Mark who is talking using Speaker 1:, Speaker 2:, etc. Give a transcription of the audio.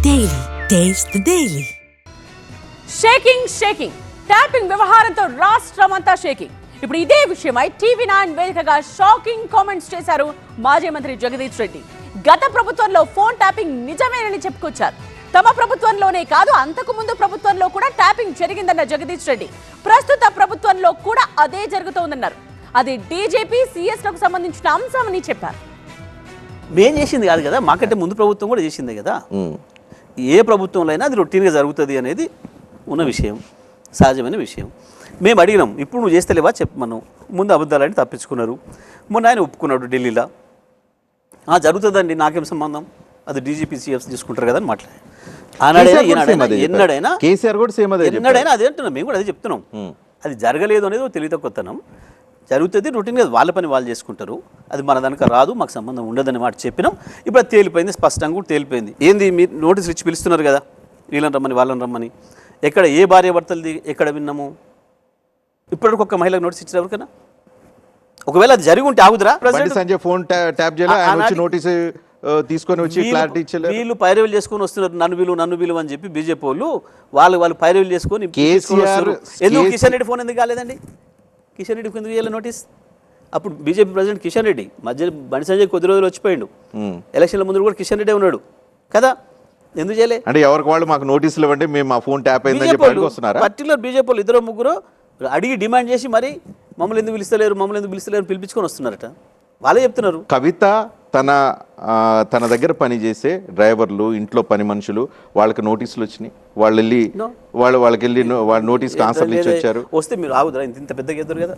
Speaker 1: Daily. Taste the Daily.
Speaker 2: Shaking tapping వ్యవహారంతో రాష్ట్రమంతా shaking. ఇప్పుడు ఇదే విషయమై TV9 వేదికగా షాకింగ్ కామెంట్స్ చేశారు మాజీ మంత్రి జగదీష్ రెడ్డి. గత ప్రభుత్వంలో ఫోన్ ట్యాపింగ్ నిజమేనని చెప్పుకొచ్చారు. తమ ప్రభుత్వంలోనే కాదు అంతకు ముందు ప్రభుత్వంలో కూడా ట్యాపింగ్ జరిగిందన్న జగదీష్ రెడ్డి ప్రస్తుత ప్రభుత్వంలో కూడా అదే జరుగుతోందన్నారు. అది డీజీపీ సిఎస్లకు సంబంధించిన అంశమని చెప్పారు.
Speaker 3: మేం చేసింది కాదు కదా, మాకంటే ముందు ప్రభుత్వం కూడా చేసిందే కదా. ఏ ప్రభుత్వంలో అయినా అది రొటీన్గా జరుగుతుంది అనేది ఉన్న విషయం, సహజమైన విషయం. మేము అడిగినాం, ఇప్పుడు నువ్వు చేస్తలేవా చెప్పమన్నాం. ముందు అబద్ధాలని తప్పించుకున్నారు. మొన్న ఆయన ఒప్పుకున్నాడు ఢిల్లీలో. జరుగుతుందండి, నాకేం సంబంధం, అది డీజీపీ సిఎఫ్ తీసుకుంటారు కదా అని మాట్లాడారు. ఎన్నడైనా అదే అంటున్నాం, మేము కూడా అదే చెప్తున్నాం. అది జరగలేదు అనేది తెలివి తక్కువతనం. జరుగుతుంది రొటీన్గా, వాళ్ళ పని వాళ్ళు చేసుకుంటారు. అది మన దానికి రాదు, మాకు సంబంధం ఉండదని మాట చెప్పినాం. ఇప్పుడు అది తేలిపోయింది, స్పష్టంగా కూడా తేలిపోయింది. ఏంది మీరు నోటీసులు ఇచ్చి పిలుస్తున్నారు కదా, వీళ్ళని రమ్మని వాళ్ళని రమ్మని. ఎక్కడ ఏ భార్య భర్తలది ఎక్కడ విన్నాము? ఇప్పటివరకు ఒక్క మహిళకు నోటీస్ ఇచ్చిన ఎవరికైనా? ఒకవేళ అది జరిగి ఉంటే ఆగుదరా?
Speaker 4: సంజయ్ ఫోన్ ట్యాప్ చేయాలి, నోటీస్ తీసుకొని వచ్చి క్లారిటీ ఇచ్చలేదు. వీళ్ళు
Speaker 3: పైరవీలు చేసుకొని వస్తున్నారు, నన్ను విలువ అని చెప్పి బీజేపీ వాళ్ళు పైరవీలు చేసుకొని ఎందుకు కిషన్ రెడ్డి ఫోన్ ఎందుకు కాలేదండి? కిషన్ రెడ్డికి ఎందుకు చేయాలి నోటీస్? అప్పుడు బీజేపీ ప్రెసిడెంట్ కిషన్ రెడ్డి, మధ్య బండి సంజయ్ కొద్ది రోజులు వచ్చిపోయాడు. ఎలక్షన్ల ముందు కూడా కిషన్ రెడ్డి ఉన్నాడు కదా, ఎందుకు చేయలే?
Speaker 4: అంటే ఎవరికి వాళ్ళు మాకు నోటీసులు ఇవ్వండి, మేము మా ఫోన్ ట్యాప్ అయిందని చెప్పి వస్తున్నారా?
Speaker 3: పర్టికులర్ బీజేపీ వాళ్ళు ఇద్దరు ముగ్గురు అడిగి డిమాండ్ చేసి మరి మమ్మల్ని ఎందుకు పిలుస్తలేరు పిలిపించుకొని వస్తున్నారట. వాళ్ళే చెప్తున్నారు.
Speaker 4: కవిత తన దగ్గర పనిచేసే డ్రైవర్లు, ఇంట్లో పని మనుషులు, వాళ్ళకి నోటీసులు వచ్చినాయి. వాళ్ళు వెళ్ళి వాళ్ళకి వెళ్ళి వాళ్ళ నోటీస్కి ఆన్సర్లు ఇచ్చి వచ్చారు.
Speaker 3: వస్తే మీరు ఆగుదరా? ఇంత పెద్దగా ఎదురు కదా.